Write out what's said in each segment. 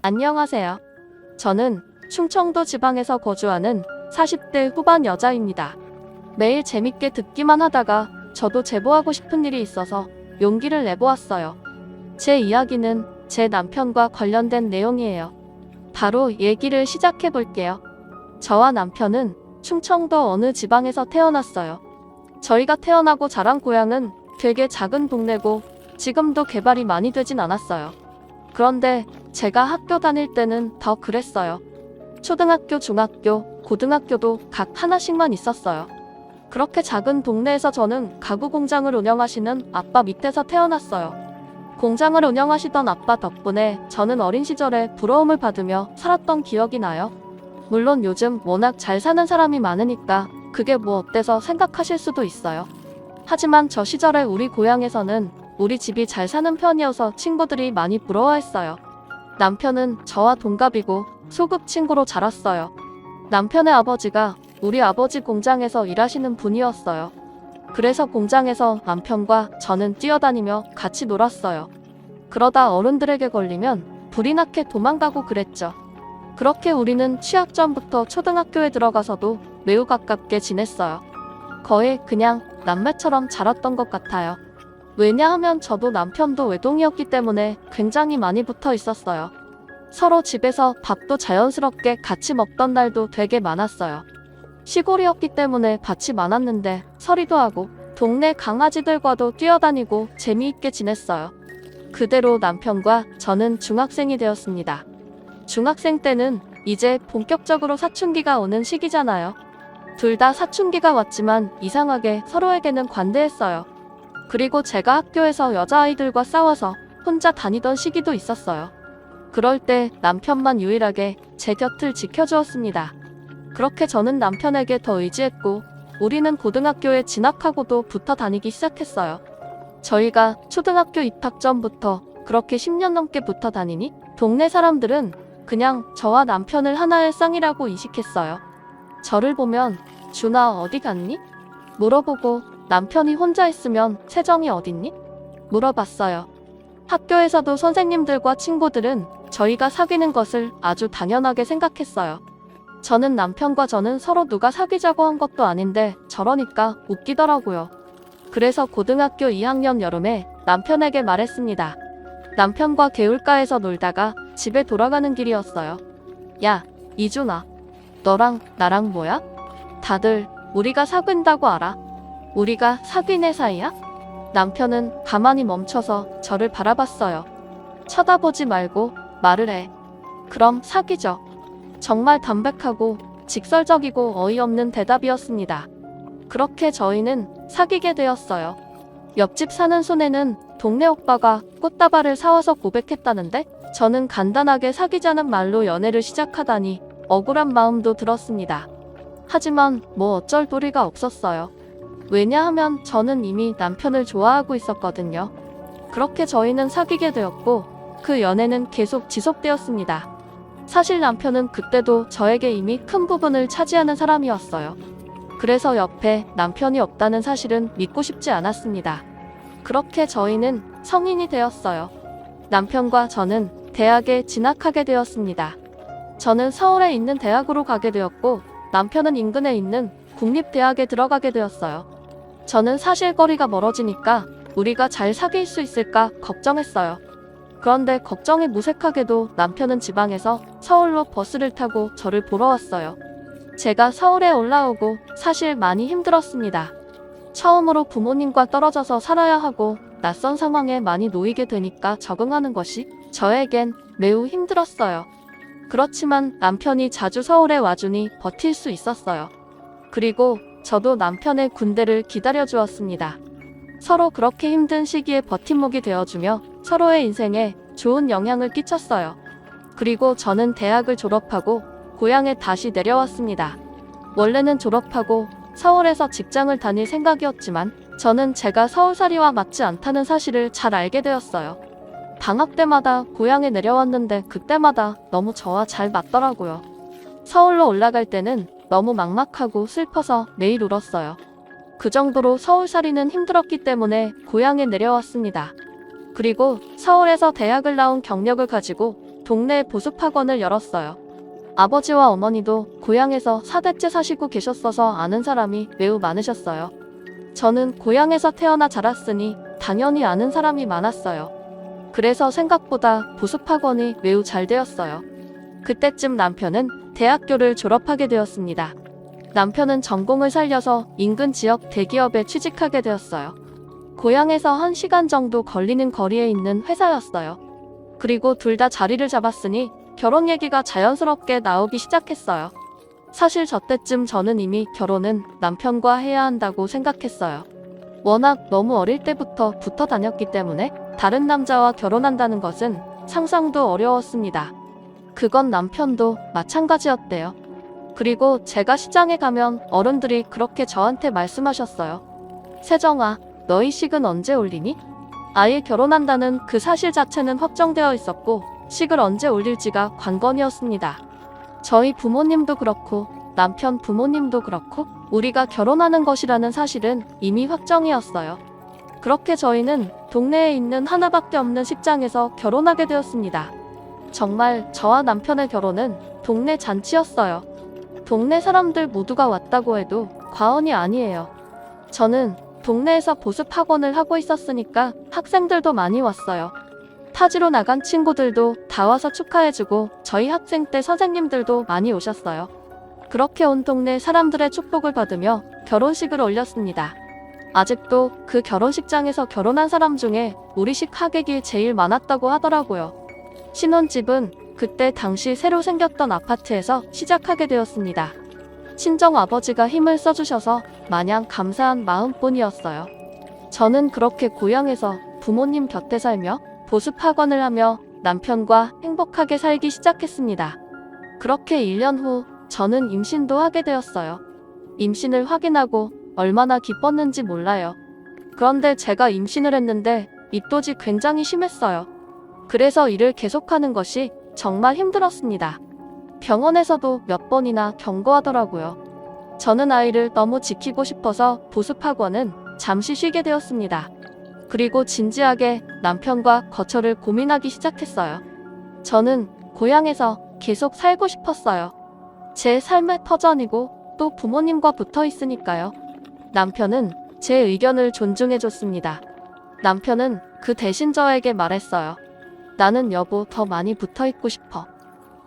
안녕하세요. 저는 충청도 지방에서 거주하는 40대 후반 여자입니다. 매일 재밌게 듣기만 하다가 저도 제보하고 싶은 일이 있어서 용기를 내보았어요. 제 이야기는 제 남편과 관련된 내용이에요. 바로 얘기를 시작해 볼게요. 저와 남편은 충청도 어느 지방에서 태어났어요. 저희가 태어나고 자란 고향은 되게 작은 동네고 지금도 개발이 많이 되진 않았어요. 그런데 제가 학교 다닐 때는 더 그랬어요. 초등학교, 중학교, 고등학교도 각 하나씩만 있었어요. 그렇게 작은 동네에서 저는 가구 공장을 운영하시는 아빠 밑에서 태어났어요. 공장을 운영하시던 아빠 덕분에 저는 어린 시절에 부러움을 받으며 살았던 기억이 나요. 물론 요즘 워낙 잘 사는 사람이 많으니까 그게 뭐 어때서 생각하실 수도 있어요. 하지만 저 시절에 우리 고향에서는 우리 집이 잘 사는 편이어서 친구들이 많이 부러워했어요. 남편은 저와 동갑이고 소꿉 친구로 자랐어요. 남편의 아버지가 우리 아버지 공장에서 일하시는 분이었어요. 그래서 공장에서 남편과 저는 뛰어다니며 같이 놀았어요. 그러다 어른들에게 걸리면 불이 나게 도망가고 그랬죠. 그렇게 우리는 취학 전부터 초등학교에 들어가서도 매우 가깝게 지냈어요. 거의 그냥 남매처럼 자랐던 것 같아요. 왜냐하면 저도 남편도 외동이었기 때문에 굉장히 많이 붙어 있었어요. 서로 집에서 밥도 자연스럽게 같이 먹던 날도 되게 많았어요. 시골이었기 때문에 밭이 많았는데 서리도 하고 동네 강아지들과도 뛰어다니고 재미있게 지냈어요. 그대로 남편과 저는 중학생이 되었습니다. 중학생 때는 이제 본격적으로 사춘기가 오는 시기잖아요. 둘 다 사춘기가 왔지만 이상하게 서로에게는 관대했어요. 그리고 제가 학교에서 여자아이들과 싸워서 혼자 다니던 시기도 있었어요. 그럴 때 남편만 유일하게 제 곁을 지켜주었습니다. 그렇게 저는 남편에게 더 의지했고 우리는 고등학교에 진학하고도 붙어 다니기 시작했어요. 저희가 초등학교 입학 전부터 그렇게 10년 넘게 붙어 다니니 동네 사람들은 그냥 저와 남편을 하나의 쌍이라고 인식했어요. 저를 보면 준아 어디 갔니? 물어보고 남편이 혼자 있으면 세정이 어딨니? 물어봤어요. 학교에서도 선생님들과 친구들은 저희가 사귀는 것을 아주 당연하게 생각했어요. 저는 서로 누가 사귀자고 한 것도 아닌데 저러니까 웃기더라고요. 그래서 고등학교 2학년 여름에 남편에게 말했습니다. 남편과 개울가에서 놀다가 집에 돌아가는 길이었어요. 야, 이준아. 너랑 나랑 뭐야? 다들 우리가 사귄다고 알아. 우리가 사귀네 사이야? 남편은 가만히 멈춰서 저를 바라봤어요. 쳐다보지 말고 말을 해. 그럼 사귀죠. 정말 담백하고 직설적이고 어이없는 대답이었습니다. 그렇게 저희는 사귀게 되었어요. 옆집 사는 손에는 동네 오빠가 꽃다발을 사와서 고백했다는데 저는 간단하게 사귀자는 말로 연애를 시작하다니 억울한 마음도 들었습니다. 하지만 뭐 어쩔 도리가 없었어요. 왜냐하면 저는 이미 남편을 좋아하고 있었거든요. 그렇게 저희는 사귀게 되었고 그 연애는 계속 지속되었습니다. 사실 남편은 그때도 저에게 이미 큰 부분을 차지하는 사람이었어요. 그래서 옆에 남편이 없다는 사실은 믿고 싶지 않았습니다. 그렇게 저희는 성인이 되었어요. 남편과 저는 대학에 진학하게 되었습니다. 저는 서울에 있는 대학으로 가게 되었고 남편은 인근에 있는 국립대학에 들어가게 되었어요. 저는 사실 거리가 멀어지니까 우리가 잘 사귈 수 있을까 걱정했어요. 그런데 걱정이 무색하게도 남편은 지방에서 서울로 버스를 타고 저를 보러 왔어요. 제가 서울에 올라오고 사실 많이 힘들었습니다. 처음으로 부모님과 떨어져서 살아야 하고 낯선 상황에 많이 놓이게 되니까 적응하는 것이 저에겐 매우 힘들었어요. 그렇지만 남편이 자주 서울에 와주니 버틸 수 있었어요. 그리고 저도 남편의 군대를 기다려주었습니다. 서로 그렇게 힘든 시기에 버팀목이 되어주며 서로의 인생에 좋은 영향을 끼쳤어요. 그리고 저는 대학을 졸업하고 고향에 다시 내려왔습니다. 원래는 졸업하고 서울에서 직장을 다닐 생각이었지만 저는 제가 서울살이와 맞지 않다는 사실을 잘 알게 되었어요. 방학 때마다 고향에 내려왔는데 그때마다 너무 저와 잘 맞더라고요. 서울로 올라갈 때는 너무 막막하고 슬퍼서 매일 울었어요. 그 정도로 서울살이는 힘들었기 때문에 고향에 내려왔습니다. 그리고 서울에서 대학을 나온 경력을 가지고 동네 보습학원을 열었어요. 아버지와 어머니도 고향에서 4대째 사시고 계셨어서 아는 사람이 매우 많으셨어요. 저는 고향에서 태어나 자랐으니 당연히 아는 사람이 많았어요. 그래서 생각보다 보습학원이 매우 잘 되었어요. 그때쯤 남편은 대학교를 졸업하게 되었습니다. 남편은 전공을 살려서 인근 지역 대기업에 취직하게 되었어요. 고향에서 1시간 정도 걸리는 거리에 있는 회사였어요. 그리고 둘 다 자리를 잡았으니 결혼 얘기가 자연스럽게 나오기 시작했어요. 사실 저 때쯤 저는 이미 결혼은 남편과 해야 한다고 생각했어요. 워낙 너무 어릴 때부터 붙어 다녔기 때문에 다른 남자와 결혼한다는 것은 상상도 어려웠습니다. 그건 남편도 마찬가지였대요. 그리고 제가 시장에 가면 어른들이 그렇게 저한테 말씀하셨어요. 세정아, 너희 식은 언제 올리니? 아예 결혼한다는 그 사실 자체는 확정되어 있었고 식을 언제 올릴지가 관건이었습니다. 저희 부모님도 그렇고 남편 부모님도 그렇고 우리가 결혼하는 것이라는 사실은 이미 확정이었어요. 그렇게 저희는 동네에 있는 하나밖에 없는 식장에서 결혼하게 되었습니다. 정말 저와 남편의 결혼은 동네 잔치였어요. 동네 사람들 모두가 왔다고 해도 과언이 아니에요. 저는 동네에서 보습학원을 하고 있었으니까 학생들도 많이 왔어요. 타지로 나간 친구들도 다 와서 축하해주고 저희 학생 때 선생님들도 많이 오셨어요. 그렇게 온 동네 사람들의 축복을 받으며 결혼식을 올렸습니다. 아직도 그 결혼식장에서 결혼한 사람 중에 우리식 하객이 제일 많았다고 하더라고요. 신혼집은 그때 당시 새로 생겼던 아파트에서 시작하게 되었습니다. 친정 아버지가 힘을 써주셔서 마냥 감사한 마음뿐이었어요. 저는 그렇게 고향에서 부모님 곁에 살며 보습학원을 하며 남편과 행복하게 살기 시작했습니다. 그렇게 1년 후 저는 임신도 하게 되었어요. 임신을 확인하고 얼마나 기뻤는지 몰라요. 그런데 제가 임신을 했는데 입덧이 굉장히 심했어요. 그래서 일을 계속하는 것이 정말 힘들었습니다. 병원에서도 몇 번이나 경고하더라고요. 저는 아이를 너무 지키고 싶어서 보습학원은 잠시 쉬게 되었습니다. 그리고 진지하게 남편과 거처를 고민하기 시작했어요. 저는 고향에서 계속 살고 싶었어요. 제 삶의 터전이고 또 부모님과 붙어 있으니까요. 남편은 제 의견을 존중해줬습니다. 남편은 그 대신 저에게 말했어요. 나는 여보 더 많이 붙어 있고 싶어.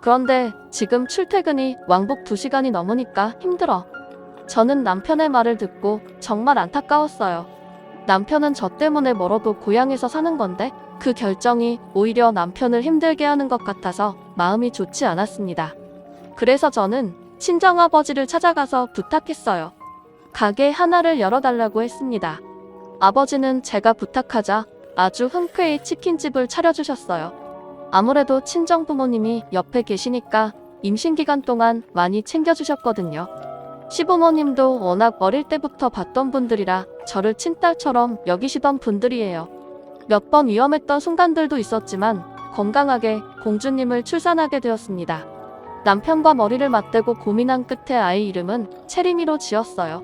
그런데 지금 출퇴근이 왕복 2시간이 넘으니까 힘들어. 저는 남편의 말을 듣고 정말 안타까웠어요. 남편은 저 때문에 멀어도 고향에서 사는 건데 그 결정이 오히려 남편을 힘들게 하는 것 같아서 마음이 좋지 않았습니다. 그래서 저는 친정아버지를 찾아가서 부탁했어요. 가게 하나를 열어달라고 했습니다. 아버지는 제가 부탁하자 아주 흔쾌히 치킨집을 차려주셨어요. 아무래도 친정부모님이 옆에 계시니까 임신 기간 동안 많이 챙겨주셨거든요. 시부모님도 워낙 어릴 때부터 봤던 분들이라 저를 친딸처럼 여기시던 분들이에요. 몇 번 위험했던 순간들도 있었지만 건강하게 공주님을 출산하게 되었습니다. 남편과 머리를 맞대고 고민한 끝에 아이 이름은 채림이로 지었어요.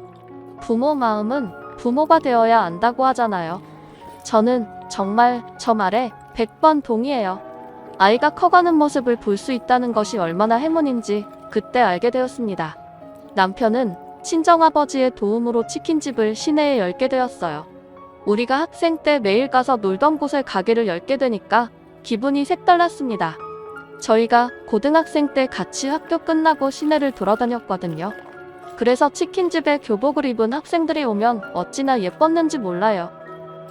부모 마음은 부모가 되어야 안다고 하잖아요. 저는 정말 저 말에 100번 동의해요. 아이가 커가는 모습을 볼 수 있다는 것이 얼마나 행운인지 그때 알게 되었습니다. 남편은 친정아버지의 도움으로 치킨집을 시내에 열게 되었어요. 우리가 학생 때 매일 가서 놀던 곳에 가게를 열게 되니까 기분이 색달랐습니다. 저희가 고등학생 때 같이 학교 끝나고 시내를 돌아다녔거든요. 그래서 치킨집에 교복을 입은 학생들이 오면 어찌나 예뻤는지 몰라요.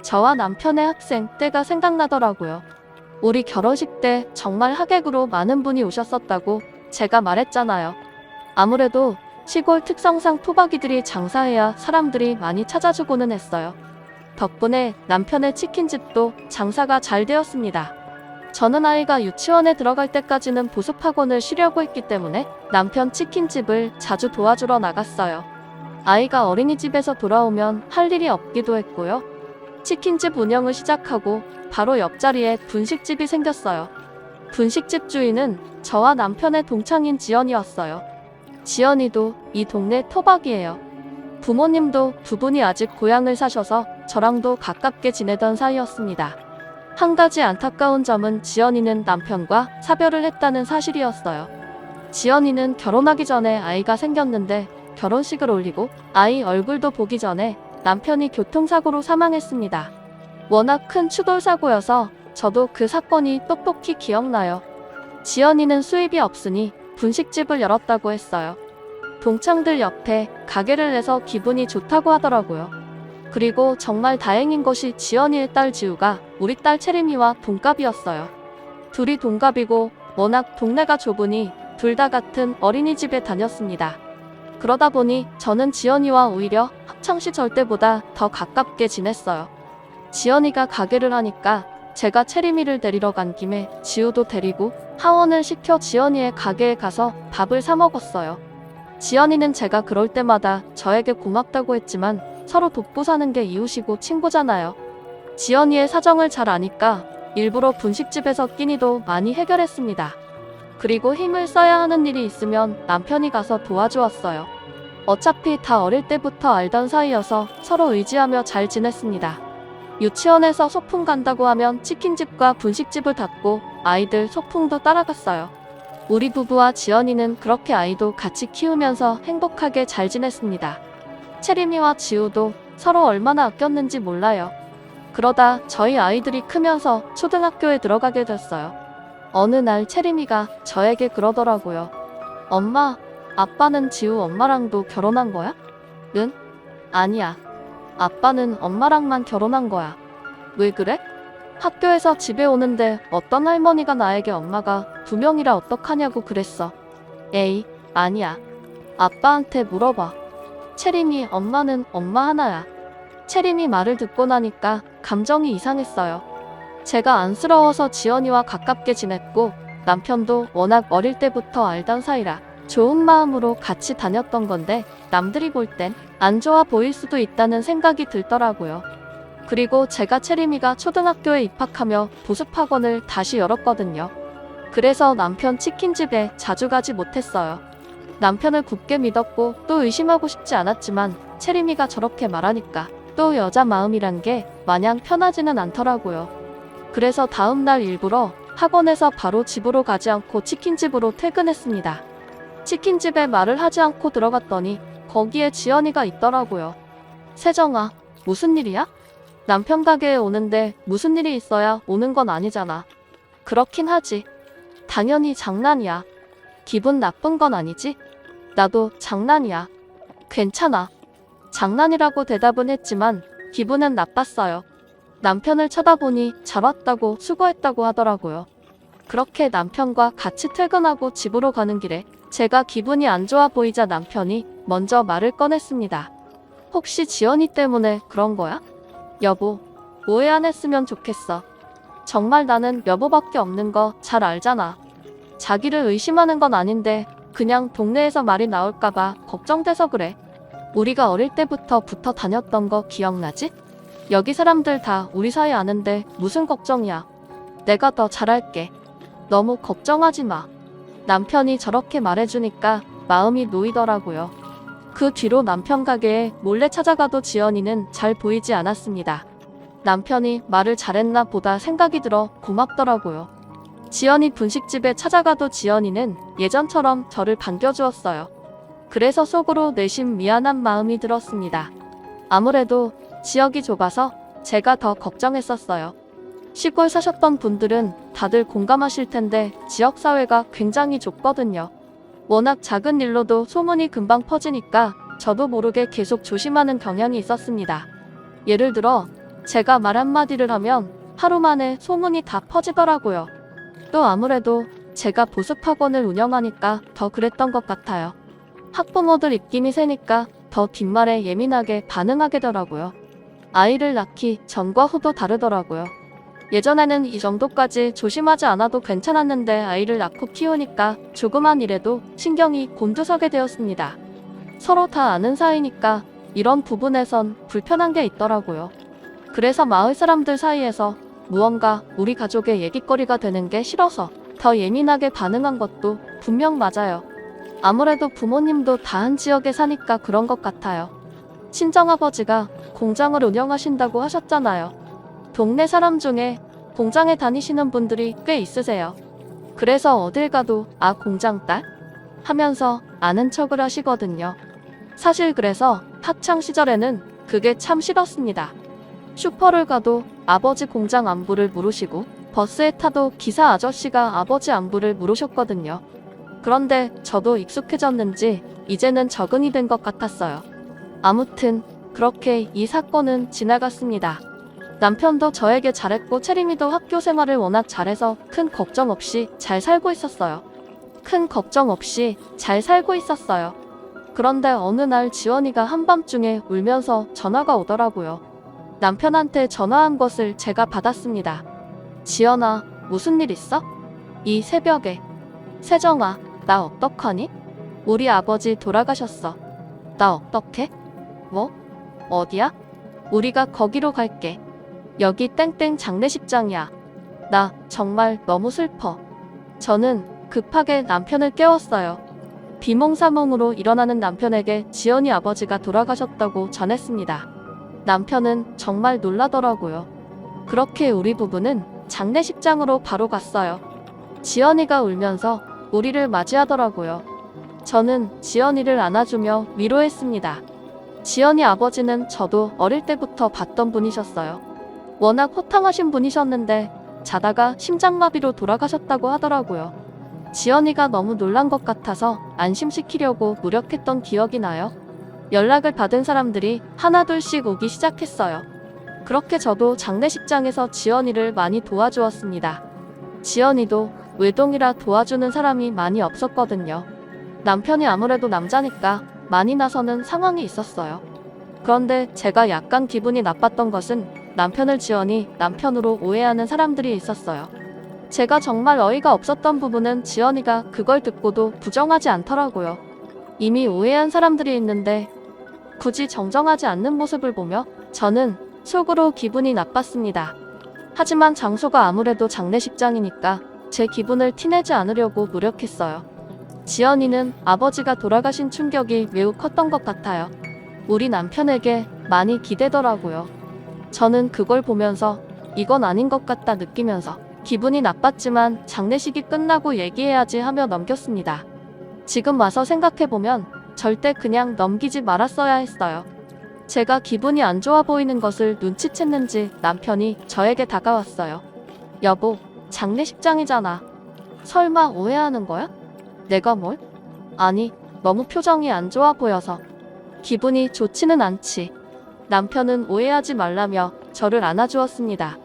저와 남편의 학생 때가 생각나더라고요. 우리 결혼식 때 정말 하객으로 많은 분이 오셨었다고 제가 말했잖아요. 아무래도 시골 특성상 토박이들이 장사해야 사람들이 많이 찾아주고는 했어요. 덕분에 남편의 치킨집도 장사가 잘 되었습니다. 저는 아이가 유치원에 들어갈 때까지는 보습학원을 쉬려고 했기 때문에 남편 치킨집을 자주 도와주러 나갔어요. 아이가 어린이집에서 돌아오면 할 일이 없기도 했고요. 치킨집 운영을 시작하고 바로 옆자리에 분식집이 생겼어요. 분식집 주인은 저와 남편의 동창인 지연이었어요. 지연이도 이 동네 토박이에요. 부모님도 두 분이 아직 고향을 사셔서 저랑도 가깝게 지내던 사이였습니다. 한 가지 안타까운 점은 지연이는 남편과 사별을 했다는 사실이었어요. 지연이는 결혼하기 전에 아이가 생겼는데 결혼식을 올리고 아이 얼굴도 보기 전에 남편이 교통사고로 사망했습니다. 워낙 큰 추돌사고여서 저도 그 사건이 똑똑히 기억나요. 지연이는 수입이 없으니 분식집을 열었다고 했어요. 동창들 옆에 가게를 내서 기분이 좋다고 하더라고요. 그리고 정말 다행인 것이 지연이의 딸 지우가 우리 딸 채림이와 동갑이었어요. 둘이 동갑이고 워낙 동네가 좁으니 둘 다 같은 어린이집에 다녔습니다. 그러다 보니 저는 지연이와 오히려 학창시절 때보다 더 가깝게 지냈어요. 지연이가 가게를 하니까 제가 채림이를 데리러 간 김에 지우도 데리고 하원을 시켜 지연이의 가게에 가서 밥을 사 먹었어요. 지연이는 제가 그럴 때마다 저에게 고맙다고 했지만 서로 돕고 사는 게 이웃이고 친구잖아요. 지연이의 사정을 잘 아니까 일부러 분식집에서 끼니도 많이 해결했습니다. 그리고 힘을 써야 하는 일이 있으면 남편이 가서 도와주었어요. 어차피 다 어릴 때부터 알던 사이여서 서로 의지하며 잘 지냈습니다. 유치원에서 소풍 간다고 하면 치킨집과 분식집을 닫고 아이들 소풍도 따라갔어요. 우리 부부와 지연이는 그렇게 아이도 같이 키우면서 행복하게 잘 지냈습니다. 채림이와 지우도 서로 얼마나 아꼈는지 몰라요. 그러다 저희 아이들이 크면서 초등학교에 들어가게 됐어요. 어느 날 채림이가 저에게 그러더라고요. 엄마, 아빠는 지우 엄마랑도 결혼한 거야? 응? 아니야. 아빠는 엄마랑만 결혼한 거야. 왜 그래? 학교에서 집에 오는데 어떤 할머니가 나에게 엄마가 2명이라 어떡하냐고 그랬어. 에이, 아니야. 아빠한테 물어봐. 채림이 엄마는 엄마 하나야. 채림이 말을 듣고 나니까 감정이 이상했어요. 제가 안쓰러워서 지연이와 가깝게 지냈고 남편도 워낙 어릴 때부터 알던 사이라 좋은 마음으로 같이 다녔던 건데 남들이 볼 땐 안 좋아 보일 수도 있다는 생각이 들더라고요. 그리고 제가 채림이가 초등학교에 입학하며 보습학원을 다시 열었거든요. 그래서 남편 치킨집에 자주 가지 못했어요. 남편을 굳게 믿었고 또 의심하고 싶지 않았지만 채림이가 저렇게 말하니까 또 여자 마음이란 게 마냥 편하지는 않더라고요. 그래서 다음날 일부러 학원에서 바로 집으로 가지 않고 치킨집으로 퇴근했습니다. 치킨집에 말을 하지 않고 들어갔더니 거기에 지연이가 있더라고요. 세정아, 무슨 일이야? 남편 가게에 오는데 무슨 일이 있어야 오는 건 아니잖아. 그렇긴 하지. 당연히 장난이야. 기분 나쁜 건 아니지? 나도 장난이야. 괜찮아. 장난이라고 대답은 했지만 기분은 나빴어요. 남편을 쳐다보니 잘 왔다고 수고했다고 하더라고요. 그렇게 남편과 같이 퇴근하고 집으로 가는 길에 제가 기분이 안 좋아 보이자 남편이 먼저 말을 꺼냈습니다. 혹시 지연이 때문에 그런 거야? 여보, 오해 안 했으면 좋겠어. 정말 나는 여보밖에 없는 거 잘 알잖아. 자기를 의심하는 건 아닌데 그냥 동네에서 말이 나올까봐 걱정돼서 그래. 우리가 어릴 때부터 붙어 다녔던 거 기억나지? 여기 사람들 다 우리 사이 아는데 무슨 걱정이야. 내가 더 잘할게. 너무 걱정하지 마. 남편이 저렇게 말해주니까 마음이 놓이더라고요. 그 뒤로 남편 가게에 몰래 찾아가도 지연이는 잘 보이지 않았습니다. 남편이 말을 잘했나 보다 생각이 들어 고맙더라고요. 지연이 분식집에 찾아가도 지연이는 예전처럼 저를 반겨주었어요. 그래서 속으로 내심 미안한 마음이 들었습니다. 아무래도 지역이 좁아서 제가 더 걱정했었어요. 시골 사셨던 분들은 다들 공감하실 텐데 지역사회가 굉장히 좁거든요. 워낙 작은 일로도 소문이 금방 퍼지니까 저도 모르게 계속 조심하는 경향이 있었습니다. 예를 들어 제가 말 한마디를 하면 하루 만에 소문이 다 퍼지더라고요. 또 아무래도 제가 보습학원을 운영하니까 더 그랬던 것 같아요. 학부모들 입김이 세니까 더 뒷말에 예민하게 반응하게 되더라고요. 아이를 낳기 전과 후도 다르더라고요. 예전에는 이 정도까지 조심하지 않아도 괜찮았는데 아이를 낳고 키우니까 조그만 일에도 신경이 곤두서게 되었습니다. 서로 다 아는 사이니까 이런 부분에선 불편한 게 있더라고요. 그래서 마을 사람들 사이에서 무언가 우리 가족의 얘기거리가 되는 게 싫어서 더 예민하게 반응한 것도 분명 맞아요. 아무래도 부모님도 다 한 지역에 사니까 그런 것 같아요. 친정아버지가 공장을 운영하신다고 하셨잖아요. 동네 사람 중에 공장에 다니시는 분들이 꽤 있으세요. 그래서 어딜 가도 아 공장 딸? 하면서 아는 척을 하시거든요. 사실 그래서 학창 시절에는 그게 참 싫었습니다. 슈퍼를 가도 아버지 공장 안부를 물으시고 버스에 타도 기사 아저씨가 아버지 안부를 물으셨거든요. 그런데 저도 익숙해졌는지 이제는 적응이 된 것 같았어요. 아무튼 그렇게 이 사건은 지나갔습니다. 남편도 저에게 잘했고 채림이도 학교 생활을 워낙 잘해서 큰 걱정 없이 잘 살고 있었어요. 큰 걱정 없이 잘 살고 있었어요. 그런데 어느 날 지원이가 한밤중에 울면서 전화가 오더라고요. 남편한테 전화한 것을 제가 받았습니다. 지연아, 무슨 일 있어? 이 새벽에. 세정아, 나 어떡하니? 우리 아버지 돌아가셨어. 나 어떡해? 뭐? 어디야? 우리가 거기로 갈게. 여기 땡땡 장례식장이야. 나 정말 너무 슬퍼. 저는 급하게 남편을 깨웠어요. 비몽사몽으로 일어나는 남편에게 지연이 아버지가 돌아가셨다고 전했습니다. 남편은 정말 놀라더라고요. 그렇게 우리 부부는 장례식장으로 바로 갔어요. 지연이가 울면서 우리를 맞이하더라고요. 저는 지연이를 안아주며 위로했습니다. 지연이 아버지는 저도 어릴 때부터 봤던 분이셨어요. 워낙 호탕하신 분이셨는데 자다가 심장마비로 돌아가셨다고 하더라고요. 지연이가 너무 놀란 것 같아서 안심시키려고 노력했던 기억이 나요. 연락을 받은 사람들이 하나둘씩 오기 시작했어요. 그렇게 저도 장례식장에서 지연이를 많이 도와주었습니다. 지연이도 외동이라 도와주는 사람이 많이 없었거든요. 남편이 아무래도 남자니까 많이 나서는 상황이 있었어요. 그런데 제가 약간 기분이 나빴던 것은 남편을 지연이 남편으로 오해하는 사람들이 있었어요. 제가 정말 어이가 없었던 부분은 지연이가 그걸 듣고도 부정하지 않더라고요. 이미 오해한 사람들이 있는데 굳이 정정하지 않는 모습을 보며 저는 속으로 기분이 나빴습니다. 하지만 장소가 아무래도 장례식장이니까 제 기분을 티내지 않으려고 노력했어요. 지연이는 아버지가 돌아가신 충격이 매우 컸던 것 같아요. 우리 남편에게 많이 기대더라고요. 저는 그걸 보면서 이건 아닌 것 같다 느끼면서 기분이 나빴지만 장례식이 끝나고 얘기해야지 하며 넘겼습니다. 지금 와서 생각해보면 절대 그냥 넘기지 말았어야 했어요. 제가 기분이 안 좋아 보이는 것을 눈치챘는지 남편이 저에게 다가왔어요. 여보, 장례식장이잖아. 설마 오해하는 거야? 내가 뭘? 아니, 너무 표정이 안 좋아 보여서. 기분이 좋지는 않지. 남편은 오해하지 말라며 저를 안아주었습니다.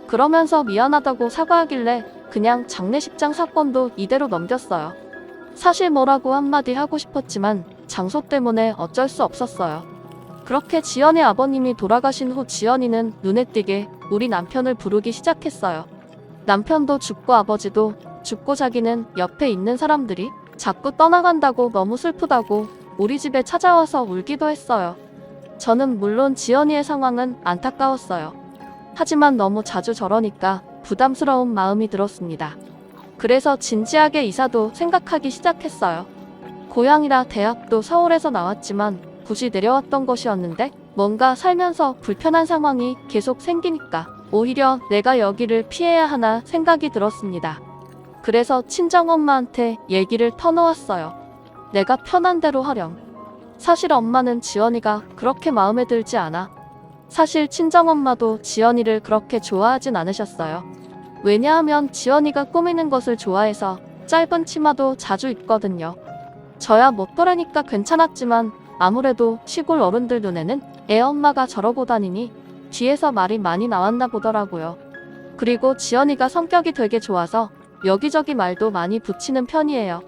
그러면서 미안하다고 사과하길래 그냥 장례식장 사건도 이대로 넘겼어요. 사실 뭐라고 한마디 하고 싶었지만 장소 때문에 어쩔 수 없었어요. 그렇게 지연의 아버님이 돌아가신 후 지연이는 눈에 띄게 우리 남편을 부르기 시작했어요. 남편도 죽고 아버지도 죽고 자기는 옆에 있는 사람들이 자꾸 떠나간다고 너무 슬프다고 우리 집에 찾아와서 울기도 했어요. 저는 물론 지연이의 상황은 안타까웠어요. 하지만 너무 자주 저러니까 부담스러운 마음이 들었습니다. 그래서 진지하게 이사도 생각하기 시작했어요. 고향이라 대학도 서울에서 나왔지만 굳이 내려왔던 것이었는데 뭔가 살면서 불편한 상황이 계속 생기니까 오히려 내가 여기를 피해야 하나 생각이 들었습니다. 그래서 친정엄마한테 얘기를 터놓았어요. 내가 편한 대로 하렴. 사실 엄마는 지연이가 그렇게 마음에 들지 않아. 사실 친정엄마도 지연이를 그렇게 좋아하진 않으셨어요. 왜냐하면 지연이가 꾸미는 것을 좋아해서 짧은 치마도 자주 입거든요. 저야 멋돌아니까 괜찮았지만 아무래도 시골 어른들 눈에는 애 엄마가 저러고 다니니 뒤에서 말이 많이 나왔나 보더라고요. 그리고 지연이가 성격이 되게 좋아서 여기저기 말도 많이 붙이는 편이에요.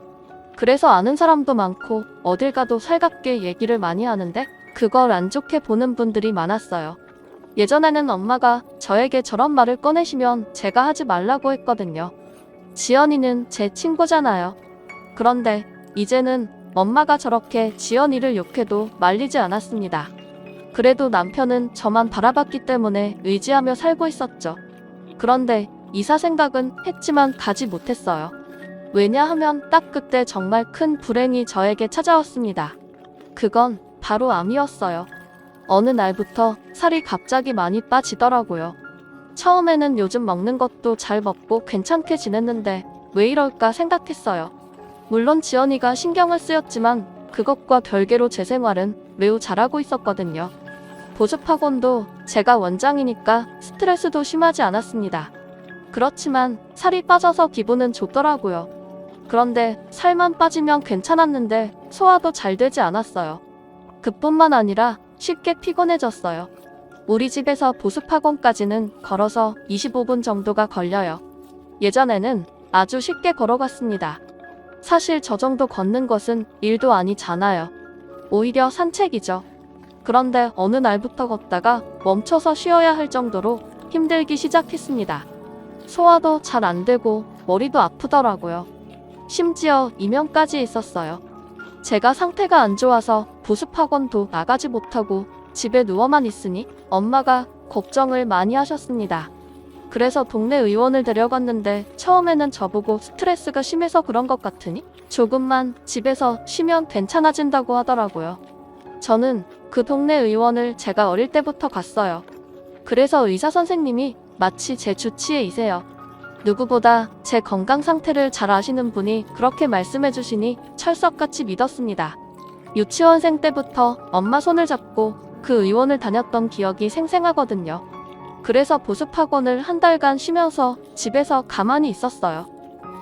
그래서 아는 사람도 많고 어딜 가도 살갑게 얘기를 많이 하는데 그걸 안 좋게 보는 분들이 많았어요. 예전에는 엄마가 저에게 저런 말을 꺼내시면 제가 하지 말라고 했거든요. 지연이는 제 친구잖아요. 그런데 이제는 엄마가 저렇게 지연이를 욕해도 말리지 않았습니다. 그래도 남편은 저만 바라봤기 때문에 의지하며 살고 있었죠. 그런데 이사 생각은 했지만 가지 못했어요. 왜냐하면 딱 그때 정말 큰 불행이 저에게 찾아왔습니다. 그건 바로 암이었어요. 어느 날부터 살이 갑자기 많이 빠지더라고요. 처음에는 요즘 먹는 것도 잘 먹고 괜찮게 지냈는데 왜 이럴까 생각했어요. 물론 지연이가 신경을 쓰였지만 그것과 별개로 제 생활은 매우 잘하고 있었거든요. 보습학원도 제가 원장이니까 스트레스도 심하지 않았습니다. 그렇지만 살이 빠져서 기분은 좋더라고요. 그런데 살만 빠지면 괜찮았는데 소화도 잘 되지 않았어요. 그뿐만 아니라 쉽게 피곤해졌어요. 우리 집에서 보습학원까지는 걸어서 25분 정도가 걸려요. 예전에는 아주 쉽게 걸어갔습니다. 사실 저 정도 걷는 것은 일도 아니잖아요. 오히려 산책이죠. 그런데 어느 날부터 걷다가 멈춰서 쉬어야 할 정도로 힘들기 시작했습니다. 소화도 잘 안 되고 머리도 아프더라고요. 심지어 이명까지 있었어요. 제가 상태가 안 좋아서 보습학원도 나가지 못하고 집에 누워만 있으니 엄마가 걱정을 많이 하셨습니다. 그래서 동네 의원을 데려갔는데 처음에는 저보고 스트레스가 심해서 그런 것 같으니 조금만 집에서 쉬면 괜찮아진다고 하더라고요. 저는 그 동네 의원을 제가 어릴 때부터 갔어요. 그래서 의사 선생님이 마치 제 주치의이세요. 누구보다 제 건강 상태를 잘 아시는 분이 그렇게 말씀해 주시니 철석같이 믿었습니다. 유치원생 때부터 엄마 손을 잡고 그 의원을 다녔던 기억이 생생하거든요. 그래서 보습학원을 한 달간 쉬면서 집에서 가만히 있었어요.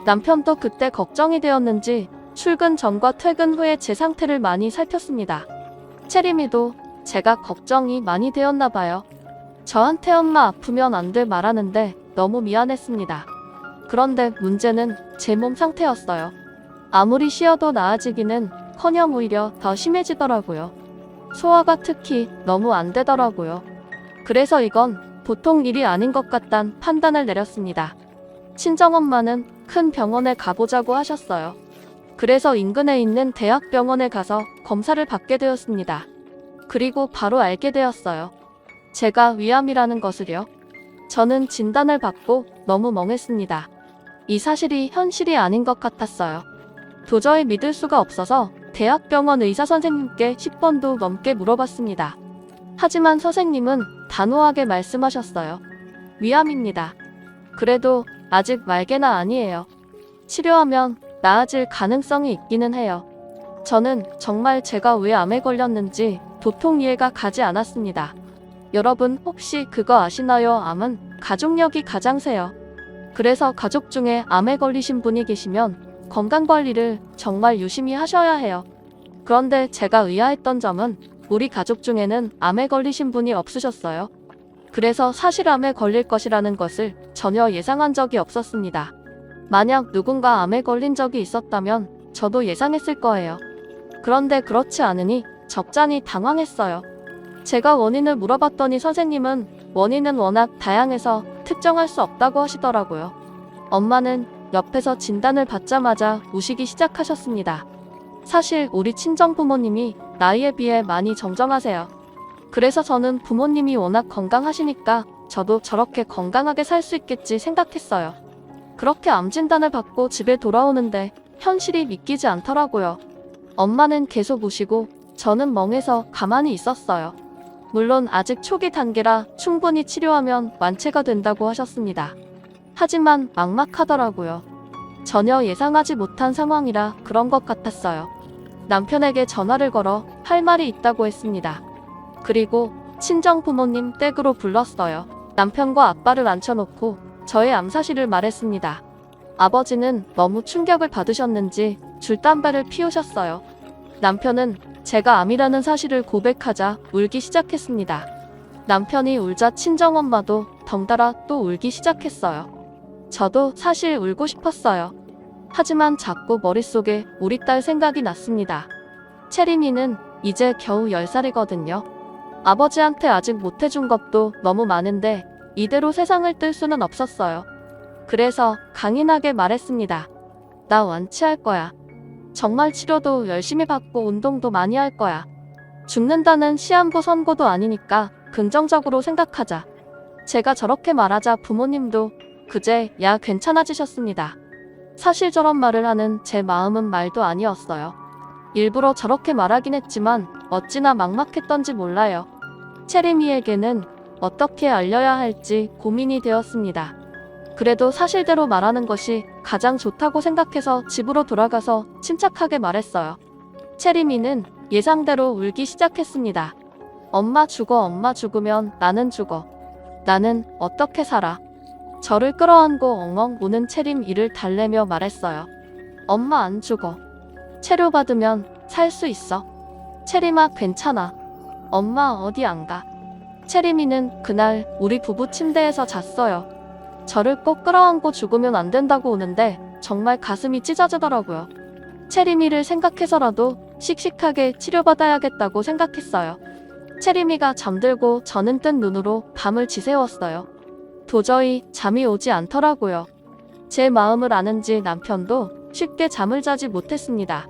남편도 그때 걱정이 되었는지 출근 전과 퇴근 후에 제 상태를 많이 살폈습니다. 채림이도 제가 걱정이 많이 되었나 봐요. 저한테 엄마 아프면 안 돼 말하는데 너무 미안했습니다. 그런데 문제는 제 몸 상태였어요. 아무리 쉬어도 나아지기는 커녕 오히려 더 심해지더라고요. 소화가 특히 너무 안 되더라고요. 그래서 이건 보통 일이 아닌 것 같단 판단을 내렸습니다. 친정엄마는 큰 병원에 가보자고 하셨어요. 그래서 인근에 있는 대학병원에 가서 검사를 받게 되었습니다. 그리고 바로 알게 되었어요. 제가 위암이라는 것을요. 저는 진단을 받고 너무 멍했습니다. 이 사실이 현실이 아닌 것 같았어요. 도저히 믿을 수가 없어서 대학병원 의사 선생님께 10번도 넘게 물어봤습니다. 하지만 선생님은 단호하게 말씀하셨어요. 위암입니다. 그래도 아직 말개나 아니에요. 치료하면 나아질 가능성이 있기는 해요. 저는 정말 제가 왜 암에 걸렸는지 도통 이해가 가지 않았습니다. 여러분 혹시 그거 아시나요? 암은 가족력이 가장 세요. 그래서 가족 중에 암에 걸리신 분이 계시면 건강관리를 정말 유심히 하셔야 해요. 그런데 제가 의아했던 점은 우리 가족 중에는 암에 걸리신 분이 없으셨어요. 그래서 사실 암에 걸릴 것이라는 것을 전혀 예상한 적이 없었습니다. 만약 누군가 암에 걸린 적이 있었다면 저도 예상했을 거예요. 그런데 그렇지 않으니 적잖이 당황했어요. 제가 원인을 물어봤더니 선생님은 원인은 워낙 다양해서 특정할 수 없다고 하시더라고요. 엄마는 옆에서 진단을 받자마자 우시기 시작하셨습니다. 사실 우리 친정 부모님이 나이에 비해 많이 정정하세요. 그래서 저는 부모님이 워낙 건강하시니까 저도 저렇게 건강하게 살 수 있겠지 생각했어요. 그렇게 암 진단을 받고 집에 돌아오는데 현실이 믿기지 않더라고요. 엄마는 계속 우시고 저는 멍해서 가만히 있었어요. 물론 아직 초기 단계라 충분히 치료하면 완치가 된다고 하셨습니다. 하지만 막막하더라고요. 전혀 예상하지 못한 상황이라 그런 것 같았어요. 남편에게 전화를 걸어 할 말이 있다고 했습니다. 그리고 친정 부모님 댁으로 불렀어요. 남편과 아빠를 앉혀놓고 저의 암 사실을 말했습니다. 아버지는 너무 충격을 받으셨는지 줄담배를 피우셨어요. 남편은 제가 암이라는 사실을 고백하자 울기 시작했습니다. 남편이 울자 친정엄마도 덩달아 또 울기 시작했어요. 저도 사실 울고 싶었어요. 하지만 자꾸 머릿속에 우리 딸 생각이 났습니다. 채림이는 이제 겨우 10살이거든요. 아버지한테 아직 못해준 것도 너무 많은데 이대로 세상을 뜰 수는 없었어요. 그래서 강인하게 말했습니다. 나 완치할 거야. 정말 치료도 열심히 받고 운동도 많이 할 거야. 죽는다는 시한부 선고도 아니니까 긍정적으로 생각하자. 제가 저렇게 말하자 부모님도 그제야 괜찮아지셨습니다. 사실 저런 말을 하는 제 마음은 말도 아니었어요. 일부러 저렇게 말하긴 했지만 어찌나 막막했던지 몰라요. 채림이에게는 어떻게 알려야 할지 고민이 되었습니다. 그래도 사실대로 말하는 것이 가장 좋다고 생각해서 집으로 돌아가서 침착하게 말했어요. 체리미는 예상대로 울기 시작했습니다. 엄마 죽어, 엄마 죽으면 나는 죽어. 나는 어떻게 살아? 저를 끌어안고 엉엉 우는 체림 이를 달래며 말했어요. 엄마 안 죽어. 치료받으면 살 수 있어. 체림아 괜찮아. 엄마 어디 안 가. 체리미는 그날 우리 부부 침대에서 잤어요. 저를 꼭 끌어안고 죽으면 안 된다고 우는데 정말 가슴이 찢어지더라고요. 체리미를 생각해서라도 씩씩하게 치료받아야겠다고 생각했어요. 체리미가 잠들고 저는 뜬 눈으로 밤을 지새웠어요. 도저히 잠이 오지 않더라고요. 제 마음을 아는지 남편도 쉽게 잠을 자지 못했습니다.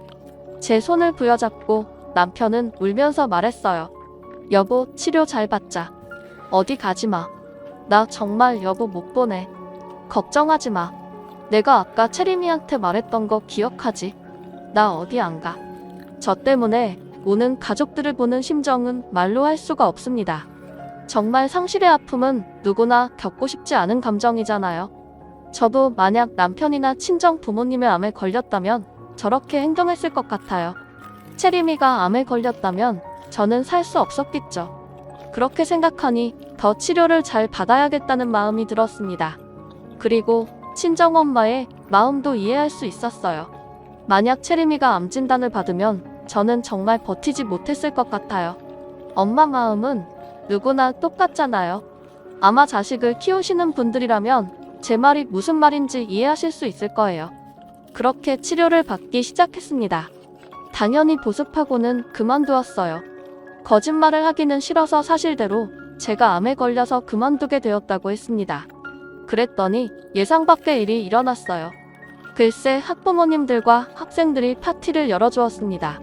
제 손을 부여잡고 남편은 울면서 말했어요. 여보, 치료 잘 받자. 어디 가지 마. 나 정말 여보 못 보내. 걱정하지 마. 내가 아까 체리미한테 말했던 거 기억하지? 나 어디 안 가. 저 때문에 우는 가족들을 보는 심정은 말로 할 수가 없습니다. 정말 상실의 아픔은 누구나 겪고 싶지 않은 감정이잖아요. 저도 만약 남편이나 친정 부모님의 암에 걸렸다면 저렇게 행동했을 것 같아요. 체리미가 암에 걸렸다면 저는 살 수 없었겠죠. 그렇게 생각하니 더 치료를 잘 받아야겠다는 마음이 들었습니다. 그리고 친정엄마의 마음도 이해할 수 있었어요. 만약 체리미가 암 진단을 받으면 저는 정말 버티지 못했을 것 같아요. 엄마 마음은 누구나 똑같잖아요. 아마 자식을 키우시는 분들이라면 제 말이 무슨 말인지 이해하실 수 있을 거예요. 그렇게 치료를 받기 시작했습니다. 당연히 보습하고는 그만두었어요. 거짓말을 하기는 싫어서 사실대로 제가 암에 걸려서 그만두게 되었다고 했습니다. 그랬더니 예상 밖의 일이 일어났어요. 글쎄 학부모님들과 학생들이 파티를 열어주었습니다.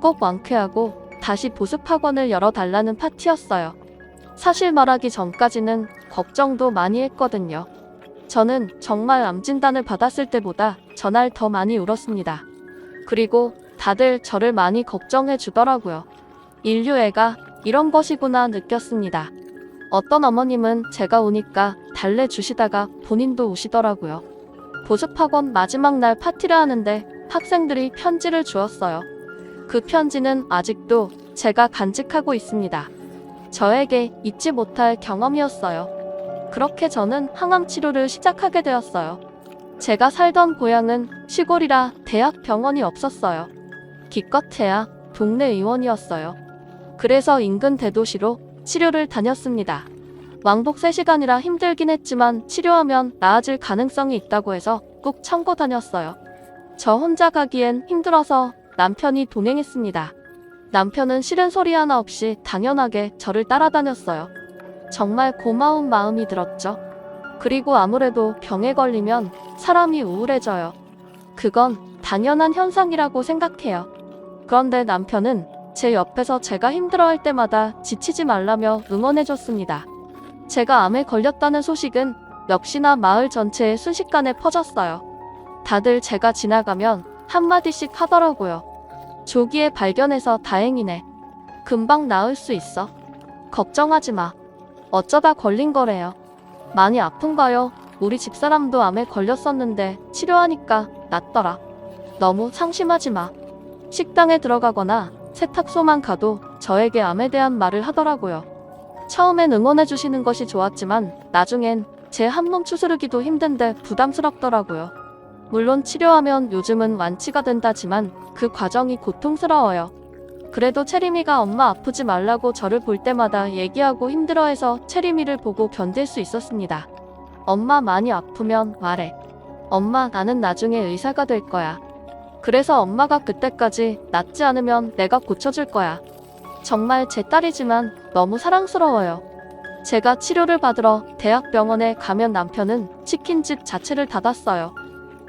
꼭 완쾌하고 다시 보습학원을 열어달라는 파티였어요. 사실 말하기 전까지는 걱정도 많이 했거든요. 저는 정말 암 진단을 받았을 때보다 전날 더 많이 울었습니다. 그리고 다들 저를 많이 걱정해 주더라고요. 인류애가 이런 것이구나 느꼈습니다. 어떤 어머님은 제가 우니까 달래주시다가 본인도 우시더라고요. 보습학원 마지막 날 파티를 하는데 학생들이 편지를 주었어요. 그 편지는 아직도 제가 간직하고 있습니다. 저에게 잊지 못할 경험이었어요. 그렇게 저는 항암 치료를 시작하게 되었어요. 제가 살던 고향은 시골이라 대학 병원이 없었어요. 기껏해야 동네 의원이었어요. 그래서 인근 대도시로 치료를 다녔습니다. 왕복 3시간이라 힘들긴 했지만 치료하면 나아질 가능성이 있다고 해서 꼭 참고 다녔어요. 저 혼자 가기엔 힘들어서 남편이 동행했습니다. 남편은 싫은 소리 하나 없이 당연하게 저를 따라다녔어요. 정말 고마운 마음이 들었죠. 그리고 아무래도 병에 걸리면 사람이 우울해져요. 그건 당연한 현상이라고 생각해요. 그런데 남편은 제 옆에서 제가 힘들어할 때마다 지치지 말라며 응원해줬습니다. 제가 암에 걸렸다는 소식은 역시나 마을 전체에 순식간에 퍼졌어요. 다들 제가 지나가면 한마디씩 하더라고요. 조기에 발견해서 다행이네. 금방 나을 수 있어. 걱정하지 마. 어쩌다 걸린 거래요. 많이 아픈가요? 우리 집사람도 암에 걸렸었는데 치료하니까 낫더라. 너무 상심하지 마. 식당에 들어가거나 세탁소만 가도 저에게 암에 대한 말을 하더라고요. 처음엔 응원해주시는 것이 좋았지만 나중엔 제 한몸 추스르기도 힘든데 부담스럽더라고요. 물론 치료하면 요즘은 완치가 된다지만 그 과정이 고통스러워요. 그래도 체리미가 엄마 아프지 말라고 저를 볼 때마다 얘기하고 힘들어해서 체리미를 보고 견딜 수 있었습니다. 엄마 많이 아프면 말해. 엄마 나는 나중에 의사가 될 거야. 그래서 엄마가 그때까지 낫지 않으면 내가 고쳐줄 거야. 정말 제 딸이지만 너무 사랑스러워요. 제가 치료를 받으러 대학병원에 가면 남편은 치킨집 자체를 닫았어요.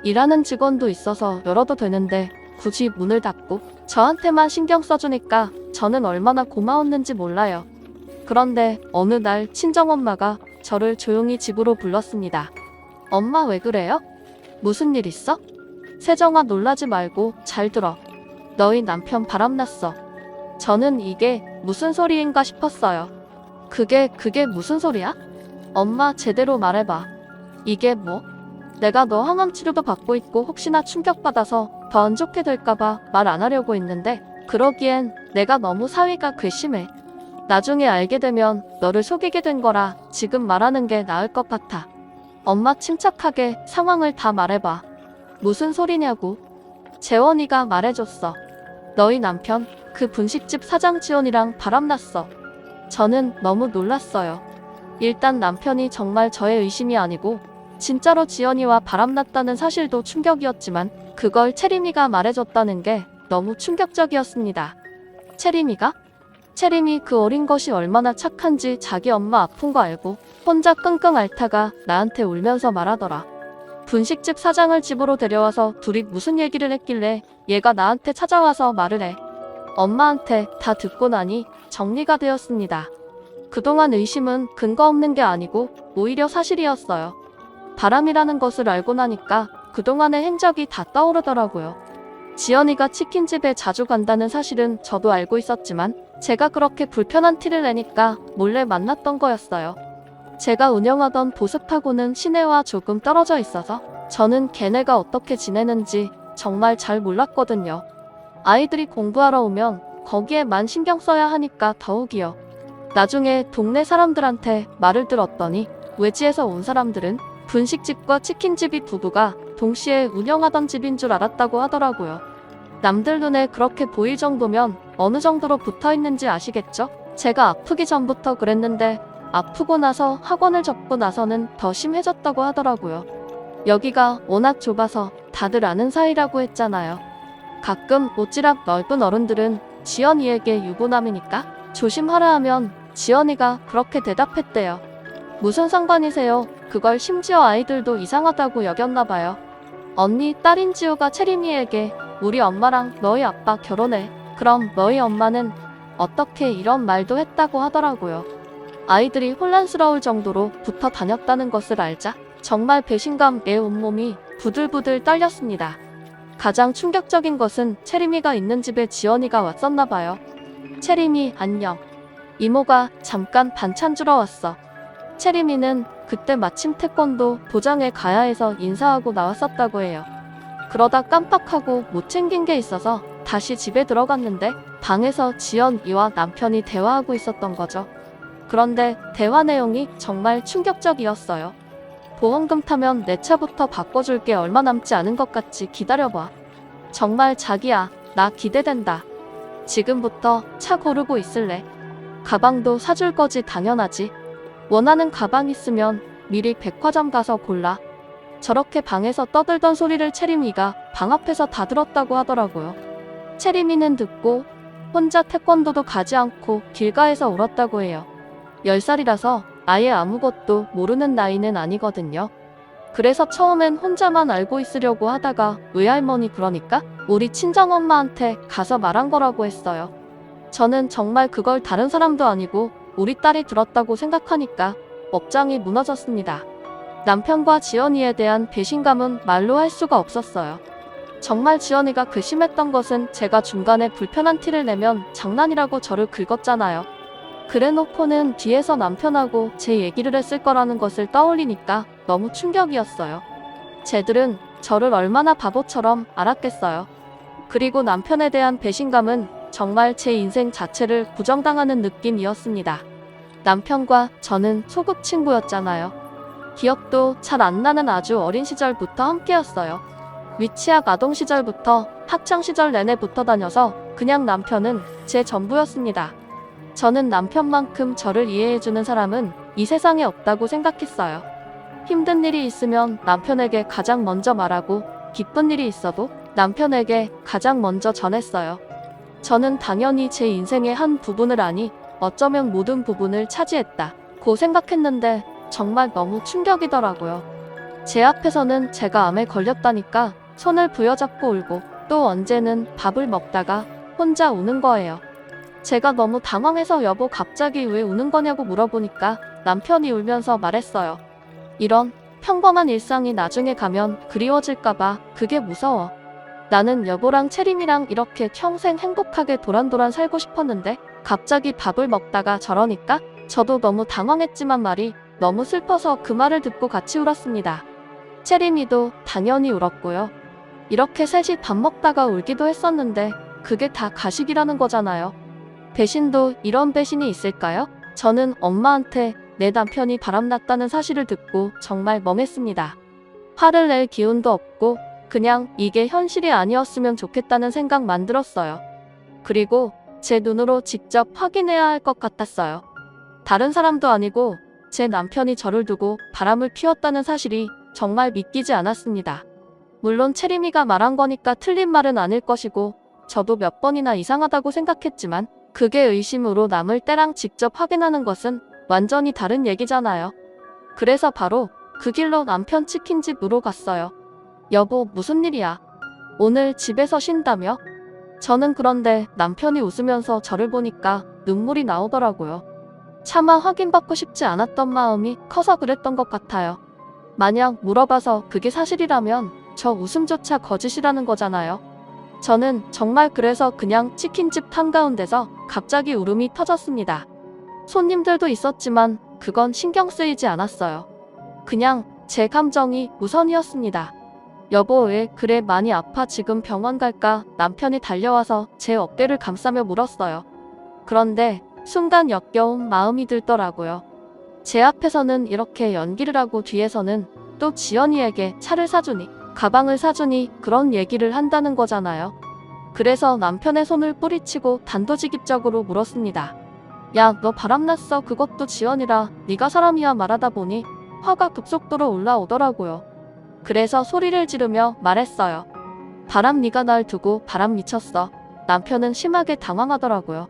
일하는 직원도 있어서 열어도 되는데 굳이 문을 닫고 저한테만 신경 써주니까 저는 얼마나 고마웠는지 몰라요. 그런데 어느 날 친정엄마가 저를 조용히 집으로 불렀습니다. 엄마 왜 그래요? 무슨 일 있어? 세정아 놀라지 말고 잘 들어. 너희 남편 바람났어. 저는 이게 무슨 소리인가 싶었어요. 그게 무슨 소리야? 엄마 제대로 말해봐. 이게 뭐? 내가 너 항암 치료도 받고 있고 혹시나 충격받아서 더 안 좋게 될까봐 말 안 하려고 했는데 그러기엔 내가 너무 사위가 괘씸해. 나중에 알게 되면 너를 속이게 된 거라 지금 말하는 게 나을 것 같아. 엄마 침착하게 상황을 다 말해봐. 무슨 소리냐고. 재원이가 말해줬어. 너희 남편 그 분식집 사장 지원이랑 바람났어. 저는 너무 놀랐어요. 일단 남편이 정말 저의 의심이 아니고 진짜로 지연이와 바람났다는 사실도 충격이었지만 그걸 채림이가 말해줬다는 게 너무 충격적이었습니다. 채림이가? 채림이 그 어린 것이 얼마나 착한지 자기 엄마 아픈 거 알고 혼자 끙끙 앓다가 나한테 울면서 말하더라. 분식집 사장을 집으로 데려와서 둘이 무슨 얘기를 했길래 얘가 나한테 찾아와서 말을 해. 엄마한테 다 듣고 나니 정리가 되었습니다. 그동안 의심은 근거 없는 게 아니고 오히려 사실이었어요. 바람이라는 것을 알고 나니까 그동안의 행적이 다 떠오르더라고요. 지연이가 치킨집에 자주 간다는 사실은 저도 알고 있었지만 제가 그렇게 불편한 티를 내니까 몰래 만났던 거였어요. 제가 운영하던 보습하고는 시내와 조금 떨어져 있어서 저는 걔네가 어떻게 지내는지 정말 잘 몰랐거든요. 아이들이 공부하러 오면 거기에만 신경 써야 하니까 더욱이요. 나중에 동네 사람들한테 말을 들었더니 외지에서 온 사람들은 분식집과 치킨집이 부부가 동시에 운영하던 집인 줄 알았다고 하더라고요. 남들 눈에 그렇게 보일 정도면 어느 정도로 붙어있는지 아시겠죠? 제가 아프기 전부터 그랬는데 아프고 나서 학원을 접고 나서는 더 심해졌다고 하더라고요. 여기가 워낙 좁아서 다들 아는 사이라고 했잖아요. 가끔 오지랖 넓은 어른들은 지연이에게 유부남이니까 조심하라 하면 지연이가 그렇게 대답했대요. 무슨 상관이세요? 그걸 심지어 아이들도 이상하다고 여겼나봐요. 언니 딸인 지우가 채림이에게 우리 엄마랑 너희 아빠 결혼해. 그럼 너희 엄마는 어떻게 이런 말도 했다고 하더라고요. 아이들이 혼란스러울 정도로 붙어 다녔다는 것을 알자 정말 배신감에 온몸이 부들부들 떨렸습니다. 가장 충격적인 것은 채림이가 있는 집에 지연이가 왔었나봐요. 채림이 안녕. 이모가 잠깐 반찬 주러 왔어. 채림이는 그때 마침 태권도 도장에 가야 해서 인사하고 나왔었다고 해요. 그러다 깜빡하고 못 챙긴 게 있어서 다시 집에 들어갔는데 방에서 지연이와 남편이 대화하고 있었던 거죠. 그런데 대화 내용이 정말 충격적이었어요. 보험금 타면 내 차부터 바꿔줄게. 얼마 남지 않은 것 같지? 기다려봐. 정말 자기야, 나 기대된다. 지금부터 차 고르고 있을래. 가방도 사줄 거지? 당연하지. 원하는 가방 있으면 미리 백화점 가서 골라. 저렇게 방에서 떠들던 소리를 채림이가 방 앞에서 다 들었다고 하더라고요. 채림이는 듣고 혼자 태권도도 가지 않고 길가에서 울었다고 해요. 10살이라서 아예 아무것도 모르는 나이는 아니거든요. 그래서 처음엔 혼자만 알고 있으려고 하다가 외할머니 그러니까 우리 친정엄마한테 가서 말한 거라고 했어요. 저는 정말 그걸 다른 사람도 아니고 우리 딸이 들었다고 생각하니까 업장이 무너졌습니다. 남편과 지연이에 대한 배신감은 말로 할 수가 없었어요. 정말 지연이가 괘씸했던 것은 제가 중간에 불편한 티를 내면 장난이라고 저를 긁었잖아요. 그래놓고는 뒤에서 남편하고 제 얘기를 했을 거라는 것을 떠올리니까 너무 충격이었어요. 쟤들은 저를 얼마나 바보처럼 알았겠어요. 그리고 남편에 대한 배신감은 정말 제 인생 자체를 부정당하는 느낌이었습니다. 남편과 저는 소꿉 친구였잖아요. 기억도 잘 안 나는 아주 어린 시절부터 함께였어요. 위치학 아동 시절부터 학창 시절 내내 붙어 다녀서 그냥 남편은 제 전부였습니다. 저는 남편만큼 저를 이해해주는 사람은 이 세상에 없다고 생각했어요. 힘든 일이 있으면 남편에게 가장 먼저 말하고 기쁜 일이 있어도 남편에게 가장 먼저 전했어요. 저는 당연히 제 인생의 한 부분을 아니 어쩌면 모든 부분을 차지했다고 생각했는데 정말 너무 충격이더라고요. 제 앞에서는 제가 암에 걸렸다니까 손을 부여잡고 울고 또 언제는 밥을 먹다가 혼자 우는 거예요. 제가 너무 당황해서 여보 갑자기 왜 우는 거냐고 물어보니까 남편이 울면서 말했어요. 이런 평범한 일상이 나중에 가면 그리워질까봐 그게 무서워. 나는 여보랑 채림이랑 이렇게 평생 행복하게 도란도란 살고 싶었는데 갑자기 밥을 먹다가 저러니까 저도 너무 당황했지만 말이 너무 슬퍼서 그 말을 듣고 같이 울었습니다. 채림이도 당연히 울었고요. 이렇게 셋이 밥 먹다가 울기도 했었는데 그게 다 가식이라는 거잖아요. 배신도 이런 배신이 있을까요? 저는 엄마한테 내 남편이 바람났다는 사실을 듣고 정말 멍했습니다. 화를 낼 기운도 없고 그냥 이게 현실이 아니었으면 좋겠다는 생각만 들었어요. 그리고 제 눈으로 직접 확인해야 할 것 같았어요. 다른 사람도 아니고 제 남편이 저를 두고 바람을 피웠다는 사실이 정말 믿기지 않았습니다. 물론 채림이가 말한 거니까 틀린 말은 아닐 것이고 저도 몇 번이나 이상하다고 생각했지만 그게 의심으로 남을 때랑 직접 확인하는 것은 완전히 다른 얘기잖아요. 그래서 바로 그 길로 남편 치킨집으로 갔어요. 여보, 무슨 일이야? 오늘 집에서 쉰다며? 저는 그런데 남편이 웃으면서 저를 보니까 눈물이 나오더라고요. 차마 확인받고 싶지 않았던 마음이 커서 그랬던 것 같아요. 만약 물어봐서 그게 사실이라면 저 웃음조차 거짓이라는 거잖아요. 저는 정말 그래서 그냥 치킨집 한가운데서 갑자기 울음이 터졌습니다. 손님들도 있었지만 그건 신경 쓰이지 않았어요. 그냥 제 감정이 우선이었습니다. 여보, 왜 그래, 많이 아파? 지금 병원 갈까? 남편이 달려와서 제 어깨를 감싸며 물었어요. 그런데 순간 역겨운 마음이 들더라고요. 제 앞에서는 이렇게 연기를 하고 뒤에서는 또 지연이에게 차를 사주니 가방을 사주니 그런 얘기를 한다는 거잖아요. 그래서 남편의 손을 뿌리치고 단도직입적으로 물었습니다. 야, 너 바람났어? 그것도 지연이라 네가 사람이야? 말하다 보니 화가 급속도로 올라오더라고요. 그래서 소리를 지르며 말했어요. 바람, 네가 날 두고 바람 미쳤어. 남편은 심하게 당황하더라고요.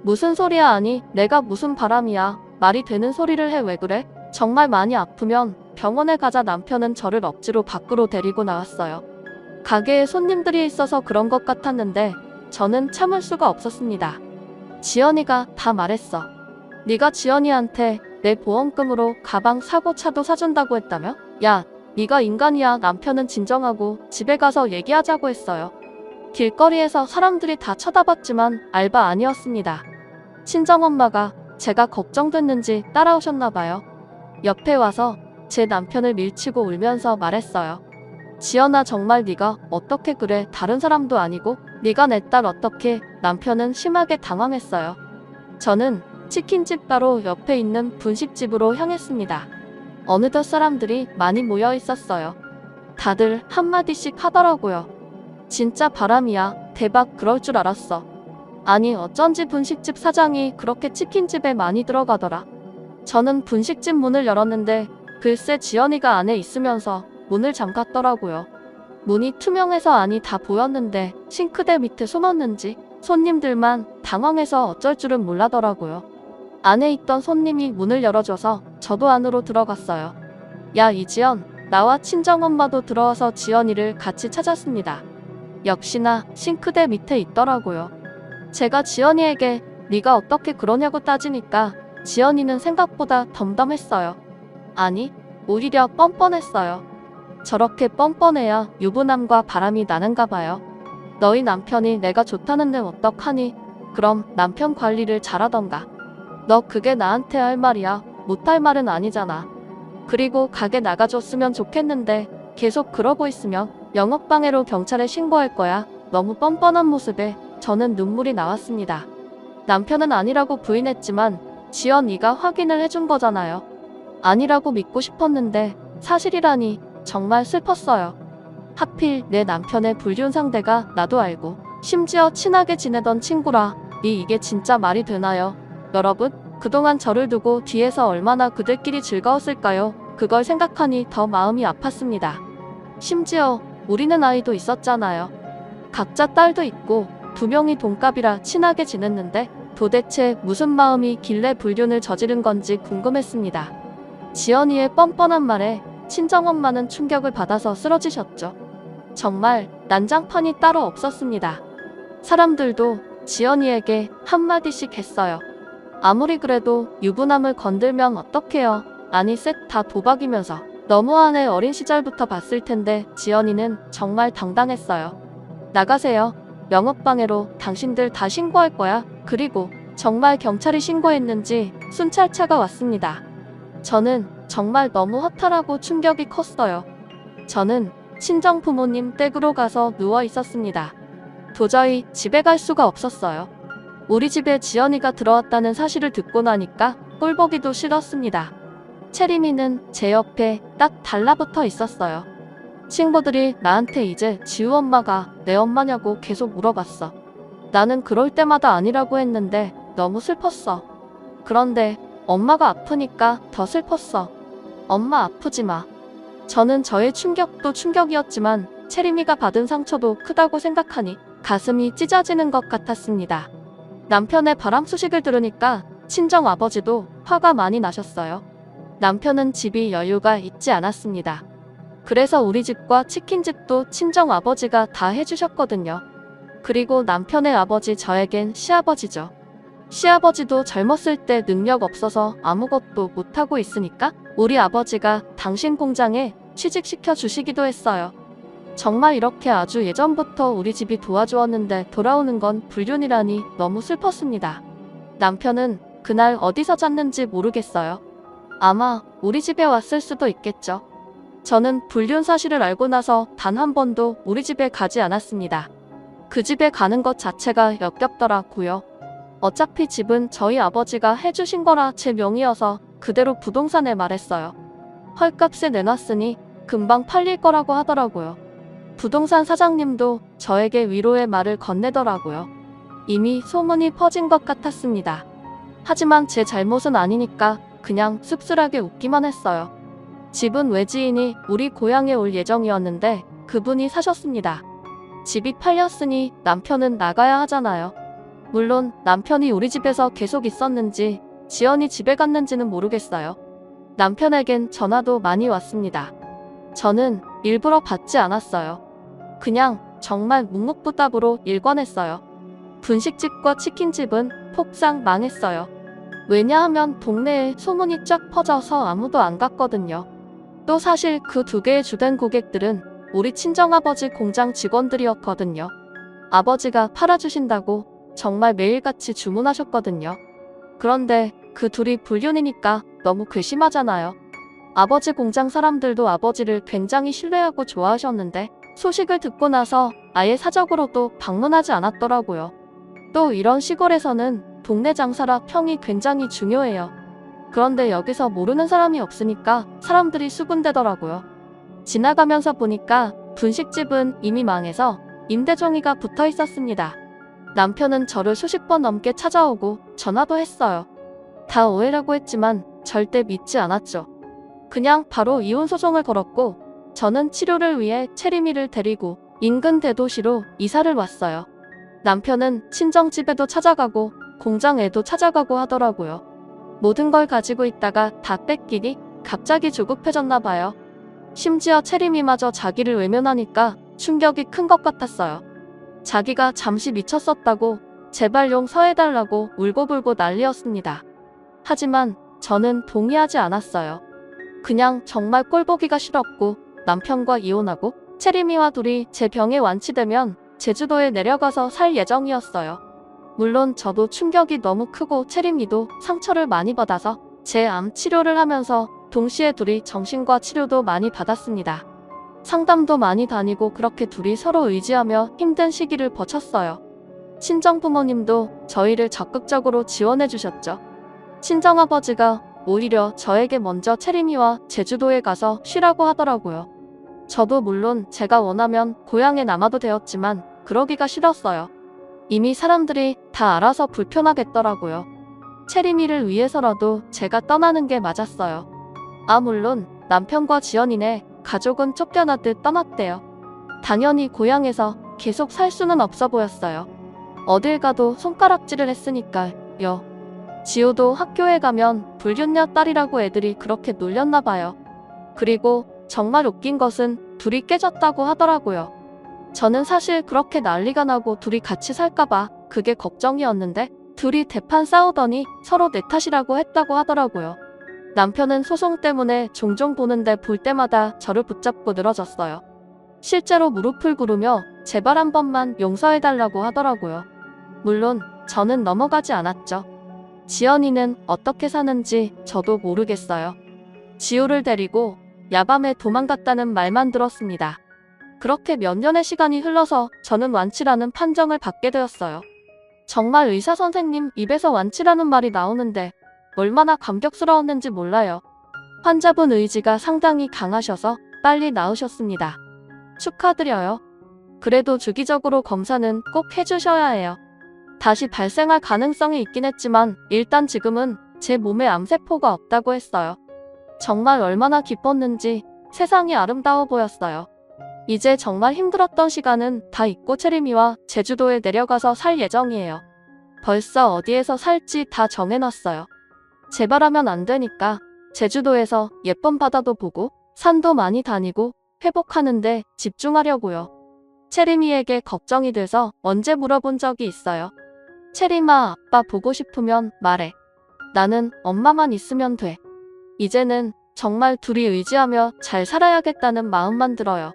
무슨 소리야? 아니, 내가 무슨 바람이야? 말이 되는 소리를 해. 왜 그래? 정말 많이 아프면 병원에 가자. 남편은 저를 억지로 밖으로 데리고 나왔어요. 가게에 손님들이 있어서 그런 것 같았는데 저는 참을 수가 없었습니다. 지연이가 다 말했어. 네가 지연이한테 내 보험금으로 가방 사고 차도 사준다고 했다며? 야, 네가 인간이야. 남편은 진정하고 집에 가서 얘기하자고 했어요. 길거리에서 사람들이 다 쳐다봤지만 알바 아니었습니다. 친정엄마가 제가 걱정됐는지 따라오셨나 봐요. 옆에 와서 제 남편을 밀치고 울면서 말했어요. 지연아, 정말 네가 어떻게 그래? 다른 사람도 아니고 네가 내 딸 어떻게? 남편은 심하게 당황했어요. 저는 치킨집 바로 옆에 있는 분식집으로 향했습니다. 어느덧 사람들이 많이 모여 있었어요. 다들 한마디씩 하더라고요. 진짜 바람이야. 대박, 그럴 줄 알았어. 아니, 어쩐지 분식집 사장이 그렇게 치킨집에 많이 들어가더라. 저는 분식집 문을 열었는데 글쎄 지연이가 안에 있으면서 문을 잠갔더라고요. 문이 투명해서 안이 다 보였는데 싱크대 밑에 숨었는지 손님들만 당황해서 어쩔 줄은 몰라더라고요. 안에 있던 손님이 문을 열어줘서 저도 안으로 들어갔어요. 야, 이지연, 나와 친정엄마도 들어와서 지연이를 같이 찾았습니다. 역시나 싱크대 밑에 있더라고요. 제가 지연이에게 네가 어떻게 그러냐고 따지니까 지연이는 생각보다 덤덤했어요. 아니, 오히려 뻔뻔했어요. 저렇게 뻔뻔해야 유부남과 바람이 나는가 봐요. 너희 남편이 내가 좋다는데 어떡하니? 그럼 남편 관리를 잘하던가. 너 그게 나한테 할 말이야. 못할 말은 아니잖아. 그리고 가게 나가줬으면 좋겠는데 계속 그러고 있으면 영업방해로 경찰에 신고할 거야. 너무 뻔뻔한 모습에 저는 눈물이 나왔습니다. 남편은 아니라고 부인했지만 지연이가 확인을 해준 거잖아요. 아니라고 믿고 싶었는데 사실이라니 정말 슬펐어요. 하필 내 남편의 불륜 상대가 나도 알고 심지어 친하게 지내던 친구라. 이게 진짜 말이 되나요? 여러분, 그동안 저를 두고 뒤에서 얼마나 그들끼리 즐거웠을까요? 그걸 생각하니 더 마음이 아팠습니다. 심지어 우리는 아이도 있었잖아요. 각자 딸도 있고 2명이 동갑이라 친하게 지냈는데 도대체 무슨 마음이 길래 불륜을 저지른 건지 궁금했습니다. 지연이의 뻔뻔한 말에 친정엄마는 충격을 받아서 쓰러지셨죠. 정말 난장판이 따로 없었습니다. 사람들도 지연이에게 한마디씩 했어요. 아무리 그래도 유부남을 건들면 어떡해요. 아니, 셋 다 도박이면서 너무하네. 어린 시절부터 봤을 텐데 지연이는 정말 당당했어요. 나가세요. 영업방해로 당신들 다 신고할 거야. 그리고 정말 경찰이 신고했는지 순찰차가 왔습니다. 저는 정말 너무 허탈하고 충격이 컸어요. 저는 친정 부모님 댁으로 가서 누워 있었습니다. 도저히 집에 갈 수가 없었어요. 우리 집에 지연이가 들어왔다는 사실을 듣고 나니까 꼴보기도 싫었습니다. 채림이는 제 옆에 딱 달라붙어 있었어요. 친구들이 나한테 이제 지우 엄마가 내 엄마냐고 계속 물어봤어. 나는 그럴 때마다 아니라고 했는데 너무 슬펐어. 그런데 엄마가 아프니까 더 슬펐어. 엄마 아프지 마. 저는 저의 충격도 충격이었지만 채림이가 받은 상처도 크다고 생각하니 가슴이 찢어지는 것 같았습니다. 남편의 바람 소식을 들으니까 친정 아버지도 화가 많이 나셨어요. 남편은 집이 여유가 있지 않았습니다. 그래서 우리 집과 치킨집도 친정 아버지가 다 해주셨거든요. 그리고 남편의 아버지 저에겐 시아버지죠. 시아버지도 젊었을 때 능력 없어서 아무것도 못하고 있으니까 우리 아버지가 당신 공장에 취직시켜 주시기도 했어요. 정말 이렇게 아주 예전부터 우리 집이 도와주었는데 돌아오는 건 불륜이라니 너무 슬펐습니다. 남편은 그날 어디서 잤는지 모르겠어요. 아마 우리 집에 왔을 수도 있겠죠. 저는 불륜 사실을 알고 나서 단 한 번도 우리 집에 가지 않았습니다. 그 집에 가는 것 자체가 역겹더라고요. 어차피 집은 저희 아버지가 해주신 거라 제 명의여서 그대로 부동산에 말했어요. 헐값에 내놨으니 금방 팔릴 거라고 하더라고요. 부동산 사장님도 저에게 위로의 말을 건네더라고요. 이미 소문이 퍼진 것 같았습니다. 하지만 제 잘못은 아니니까 그냥 씁쓸하게 웃기만 했어요. 집은 외지인이 우리 고향에 올 예정이었는데 그분이 사셨습니다. 집이 팔렸으니 남편은 나가야 하잖아요. 물론 남편이 우리 집에서 계속 있었는지 지연이 집에 갔는지는 모르겠어요. 남편에겐 전화도 많이 왔습니다. 저는 일부러 받지 않았어요. 그냥 정말 묵묵부답으로 일관했어요. 분식집과 치킨집은 폭삭 망했어요. 왜냐하면 동네에 소문이 쫙 퍼져서 아무도 안 갔거든요. 또 사실 그 두 개의 주된 고객들은 우리 친정아버지 공장 직원들이었거든요. 아버지가 팔아주신다고 정말 매일같이 주문하셨거든요. 그런데 그 둘이 불륜이니까 너무 괘씸하잖아요. 아버지 공장 사람들도 아버지를 굉장히 신뢰하고 좋아하셨는데 소식을 듣고 나서 아예 사적으로도 방문하지 않았더라고요. 또 이런 시골에서는 동네 장사라 평이 굉장히 중요해요. 그런데 여기서 모르는 사람이 없으니까 사람들이 수군대더라고요. 지나가면서 보니까 분식집은 이미 망해서 임대종이가 붙어 있었습니다. 남편은 저를 수십 번 넘게 찾아오고 전화도 했어요. 다 오해라고 했지만 절대 믿지 않았죠. 그냥 바로 이혼 소송을 걸었고 저는 치료를 위해 채림이를 데리고 인근 대도시로 이사를 왔어요. 남편은 친정집에도 찾아가고 공장에도 찾아가고 하더라고요. 모든 걸 가지고 있다가 다 뺏기니 갑자기 조급해졌나 봐요. 심지어 채림이마저 자기를 외면하니까 충격이 큰 것 같았어요. 자기가 잠시 미쳤었다고 제발 용서해달라고 울고불고 난리였습니다. 하지만 저는 동의하지 않았어요. 그냥 정말 꼴보기가 싫었고 남편과 이혼하고 채림이와 둘이 제 병에 완치되면 제주도에 내려가서 살 예정이었어요. 물론 저도 충격이 너무 크고 채림이도 상처를 많이 받아서 제 암 치료를 하면서 동시에 둘이 정신과 치료도 많이 받았습니다. 상담도 많이 다니고 그렇게 둘이 서로 의지하며 힘든 시기를 버텼어요. 친정 부모님도 저희를 적극적으로 지원해 주셨죠. 친정아버지가 오히려 저에게 먼저 채림이와 제주도에 가서 쉬라고 하더라고요. 저도 물론 제가 원하면 고향에 남아도 되었지만 그러기가 싫었어요. 이미 사람들이 다 알아서 불편하겠더라고요. 채림이를 위해서라도 제가 떠나는 게 맞았어요. 물론 남편과 지연이네 가족은 쫓겨나듯 떠났대요. 당연히 고향에서 계속 살 수는 없어 보였어요. 어딜 가도 손가락질을 했으니까요. 지우도 학교에 가면 불륜녀 딸이라고 애들이 그렇게 놀렸나 봐요. 그리고 정말 웃긴 것은 둘이 깨졌다고 하더라고요. 저는 사실 그렇게 난리가 나고 둘이 같이 살까봐 그게 걱정이었는데 둘이 대판 싸우더니 서로 내 탓이라고 했다고 하더라고요. 남편은 소송 때문에 종종 보는데 볼 때마다 저를 붙잡고 늘어졌어요. 실제로 무릎을 꿇으며 제발 한 번만 용서해달라고 하더라고요. 물론 저는 넘어가지 않았죠. 지연이는 어떻게 사는지 저도 모르겠어요. 지우를 데리고 야밤에 도망갔다는 말만 들었습니다. 그렇게 몇 년의 시간이 흘러서 저는 완치라는 판정을 받게 되었어요. 정말 의사 선생님 입에서 완치라는 말이 나오는데 얼마나 감격스러웠는지 몰라요. 환자분 의지가 상당히 강하셔서 빨리 나으셨습니다. 축하드려요. 그래도 주기적으로 검사는 꼭 해주셔야 해요. 다시 발생할 가능성이 있긴 했지만 일단 지금은 제 몸에 암세포가 없다고 했어요. 정말 얼마나 기뻤는지 세상이 아름다워 보였어요. 이제 정말 힘들었던 시간은 다 잊고 체리미와 제주도에 내려가서 살 예정이에요. 벌써 어디에서 살지 다 정해놨어요. 재발하면 안 되니까 제주도에서 예쁜 바다도 보고 산도 많이 다니고 회복하는데 집중하려고요. 체리미에게 걱정이 돼서 언제 물어본 적이 있어요. 체리마, 아빠 보고 싶으면 말해. 나는 엄마만 있으면 돼. 이제는 정말 둘이 의지하며 잘 살아야겠다는 마음만 들어요.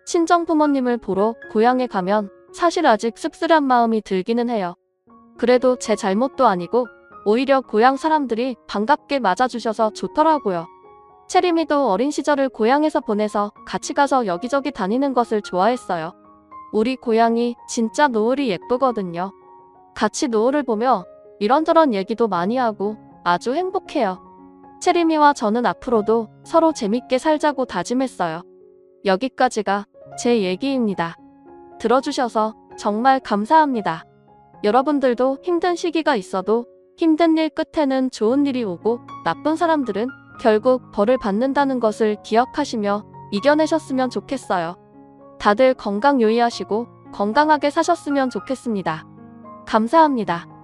친정 부모님을 보러 고향에 가면 사실 아직 씁쓸한 마음이 들기는 해요. 그래도 제 잘못도 아니고 오히려 고향 사람들이 반갑게 맞아주셔서 좋더라고요. 체리미도 어린 시절을 고향에서 보내서 같이 가서 여기저기 다니는 것을 좋아했어요. 우리 고향이 진짜 노을이 예쁘거든요. 같이 노을을 보며 이런저런 얘기도 많이 하고 아주 행복해요. 체리미와 저는 앞으로도 서로 재밌게 살자고 다짐했어요. 여기까지가 제 얘기입니다. 들어주셔서 정말 감사합니다. 여러분들도 힘든 시기가 있어도 힘든 일 끝에는 좋은 일이 오고 나쁜 사람들은 결국 벌을 받는다는 것을 기억하시며 이겨내셨으면 좋겠어요. 다들 건강 유의하시고 건강하게 사셨으면 좋겠습니다. 감사합니다.